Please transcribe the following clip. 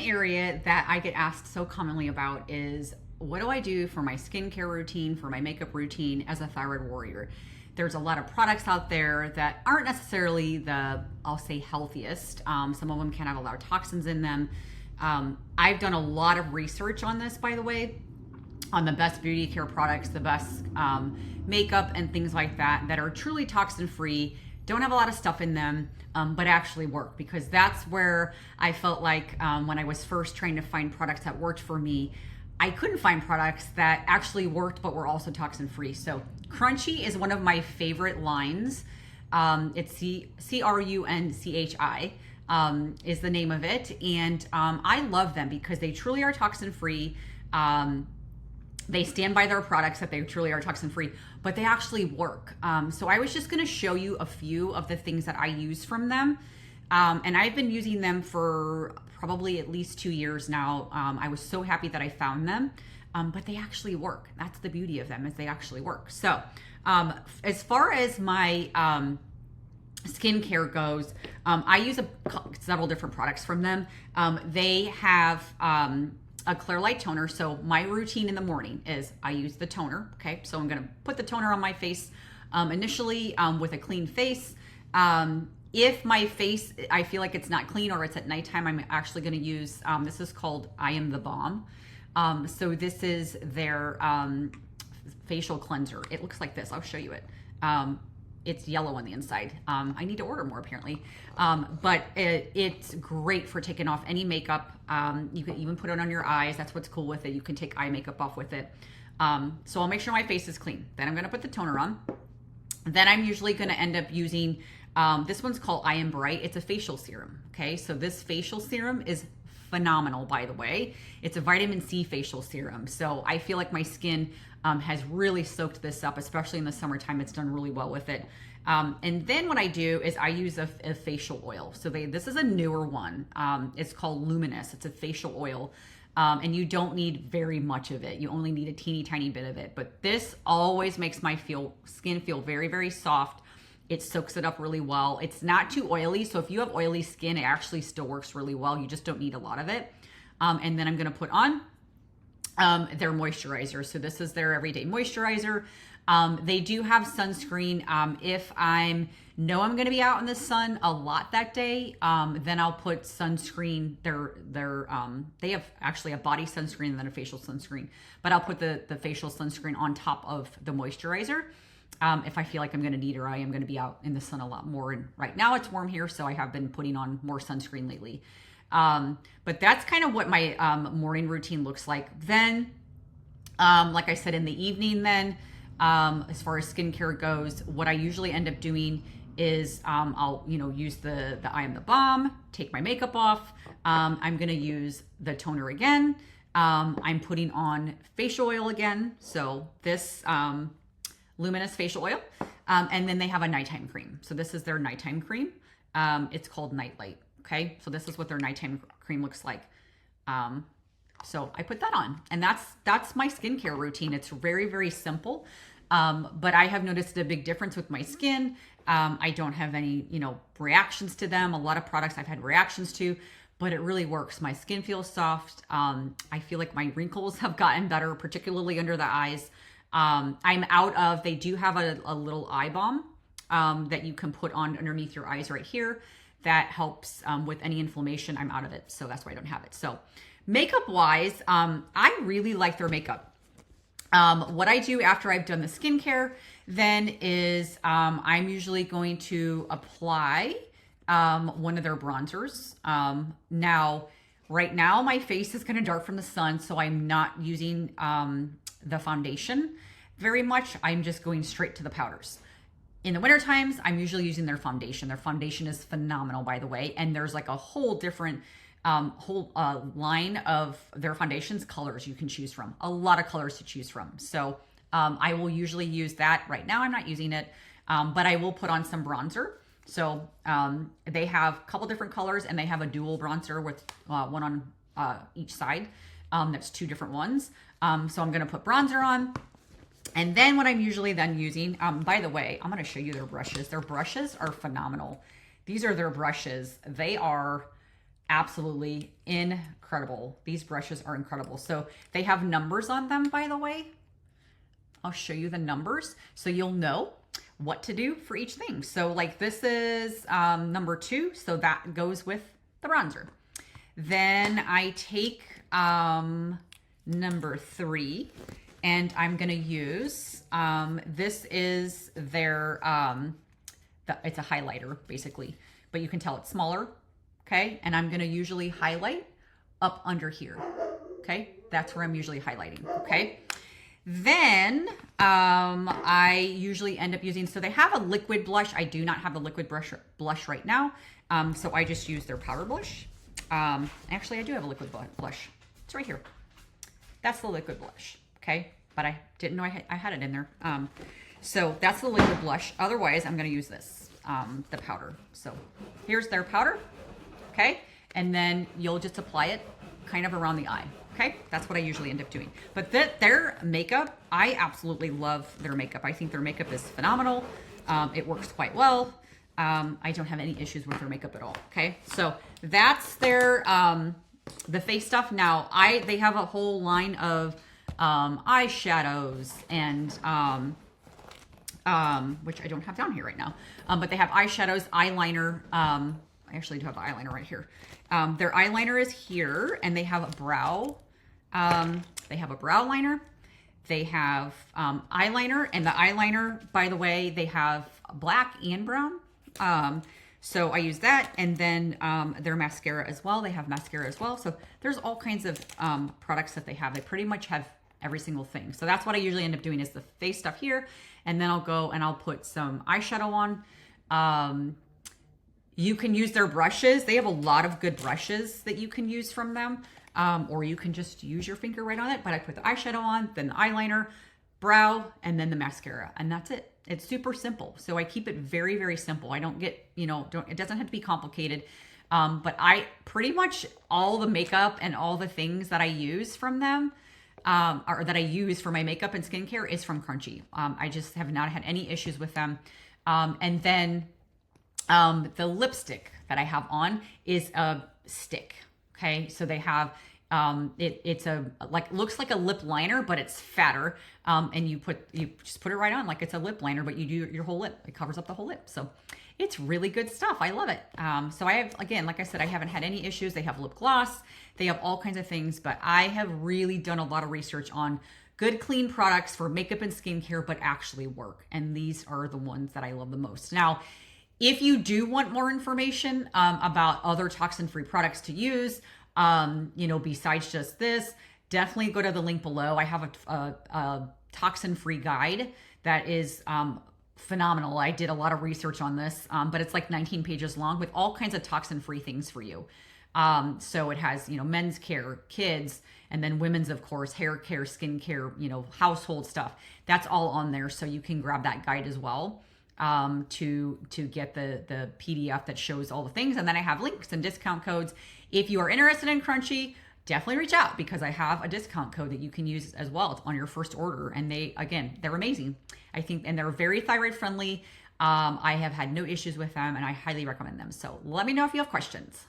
area that I get asked so commonly about is what do I do for my skincare routine, for my makeup routine as a thyroid warrior? There's a lot of products out there that aren't necessarily the, I'll say, healthiest. Some of them can have a lot of toxins in them. I've done a lot of research on this, by the way, on the best beauty care products, the best makeup and things like that that are truly toxin free, don't have a lot of stuff in them, but actually work, because that's where I felt like when I was first trying to find products that worked for me, I couldn't find products that actually worked but were also toxin free. So Crunchy is one of my favorite lines. It's Crunchi is the name of it. And I love them because they truly are toxin free. They stand by their products that they truly are toxin free, but they actually work. So I was just gonna show you a few of the things that I use from them. And I've been using them for probably at least 2 years now. I was so happy that I found them, but they actually work. That's the beauty of them, is they actually work. So as far as my skincare goes, I use several different products from them. They have a clear light toner. So my routine in the morning is I use the toner. Okay, so I'm gonna put the toner on my face initially with a clean face. If my face, I feel like it's not clean or it's at nighttime, I'm actually gonna use, this is called I Am the Balm. So this is their facial cleanser. It looks like this, I'll show you it. It's yellow on the inside. I need to order more apparently. But it's great for taking off any makeup. You can even put it on your eyes. That's what's cool with it. You can take eye makeup off with it. So I'll make sure my face is clean. Then I'm gonna put the toner on. Then I'm usually gonna end up using, this one's called I Am Bright. It's a facial serum, okay? So this facial serum is phenomenal, by the way. It's a vitamin C facial serum. So I feel like my skin has really soaked this up, especially in the summertime. It's done really well with it. And then what I do is I use a facial oil. So this is a newer one. It's called Luminous. It's a facial oil. And you don't need very much of it. You only need a teeny tiny bit of it. But this always makes my skin feel very, very soft. It soaks it up really well. It's not too oily. So if you have oily skin, it actually still works really well. You just don't need a lot of it. And then I'm gonna put on their moisturizer. So this is their everyday moisturizer. They do have sunscreen. If I'm gonna be out in the sun a lot that day, then I'll put sunscreen. They have actually a body sunscreen and then a facial sunscreen, but I'll put the facial sunscreen on top of the moisturizer. If I feel like I'm gonna need, or I am gonna be out in the sun a lot more. And right now it's warm here, so I have been putting on more sunscreen lately. But that's kind of what my morning routine looks like. Then, like I said, in the evening then, as far as skincare goes, what I usually end up doing is I'll use the I Am the Balm, take my makeup off. I'm gonna use the toner again. I'm putting on facial oil again. So this Luminous facial oil. And then they have a nighttime cream. So this is their nighttime cream. It's called Nightlight. Okay, so this is what their nighttime cream looks like. So I put that on, and that's my skincare routine. It's very, very simple, but I have noticed a big difference with my skin. I don't have any, reactions to them. A lot of products I've had reactions to, but it really works. My skin feels soft. I feel like my wrinkles have gotten better, particularly under the eyes. They do have a little eye balm that you can put on underneath your eyes right here. That helps with any inflammation. I'm out of it, so that's why I don't have it. So makeup wise, I really like their makeup. What I do after I've done the skincare then is I'm usually going to apply one of their bronzers. Right now my face is kind of dark from the sun, so I'm not using the foundation very much. I'm just going straight to the powders. In the winter times, I'm usually using their foundation. Their foundation is phenomenal, by the way. And there's like a whole different line of their foundations colors you can choose from. A lot of colors to choose from. So I will usually use that. Right now, I'm not using it, but I will put on some bronzer. So they have a couple different colors, and they have a dual bronzer with one on each side. That's two different ones. So I'm gonna put bronzer on. And then what I'm usually then using, by the way, I'm gonna show you their brushes. Their brushes are phenomenal. These are their brushes. They are absolutely incredible. These brushes are incredible. So they have numbers on them, by the way. I'll show you the numbers so you'll know what to do for each thing. So like this is number 2, so that goes with the bronzer. Then I take number 3, and I'm gonna use, this is their, it's a highlighter basically, but you can tell it's smaller, okay? And I'm gonna usually highlight up under here, okay? That's where I'm usually highlighting, okay? Then I usually end up using, so they have a liquid blush. I do not have the liquid blush right now, so I just use their powder blush. Actually, I do have a liquid blush. It's right here. That's the liquid blush, okay? But I didn't know I had it in there. So that's the liquid blush. Otherwise, I'm gonna use this, the powder. So here's their powder, okay? And then you'll just apply it kind of around the eye. Okay, that's what I usually end up doing. But their makeup, I absolutely love their makeup. I think their makeup is phenomenal. It works quite well. I don't have any issues with their makeup at all. Okay, so that's their the face stuff. Now they have a whole line of eyeshadows and which I don't have down here right now. But they have eyeshadows, eyeliner. I actually do have the eyeliner right here. Their eyeliner is here, and they have a brow. They have a brow liner. They have eyeliner, and the eyeliner, by the way, they have black and brown. So I use that, and then their mascara as well. They have mascara as well. So there's all kinds of products that they have. They pretty much have every single thing. So that's what I usually end up doing is the face stuff here, and then I'll go and I'll put some eyeshadow on. You can use their brushes. They have a lot of good brushes that you can use from them. Or you can just use your finger right on it. But I put the eyeshadow on, then the eyeliner, brow, and then the mascara. And that's it. It's super simple. So I keep it very, very simple. I don't get, it doesn't have to be complicated. But I pretty much all the makeup and all the things that I use from them, or that I use for my makeup and skincare is from Crunchy. I just have not had any issues with them. And then the lipstick that I have on is a stick. Okay, so they have it's looks like a lip liner, but it's fatter. And you just put it right on like it's a lip liner, but you do your whole lip. It covers up the whole lip. So it's really good stuff. I love it. So I have, again, like I said, I haven't had any issues. They have lip gloss. They have all kinds of things, but I have really done a lot of research on good, clean products for makeup and skincare, but actually work. And these are the ones that I love the most. Now, if you do want more information about other toxin-free products to use, besides just this, definitely go to the link below. I have a toxin-free guide that is phenomenal. I did a lot of research on this, but it's like 19 pages long with all kinds of toxin-free things for you. So it has, men's care, kids, and then women's, of course, hair care, skin care, household stuff. That's all on there. So you can grab that guide as well. To get the PDF that shows all the things. And then I have links and discount codes. If you are interested in Crunchy, definitely reach out because I have a discount code that you can use as well on your first order. And they're amazing. I think, and they're very thyroid friendly. I have had no issues with them and I highly recommend them. So let me know if you have questions.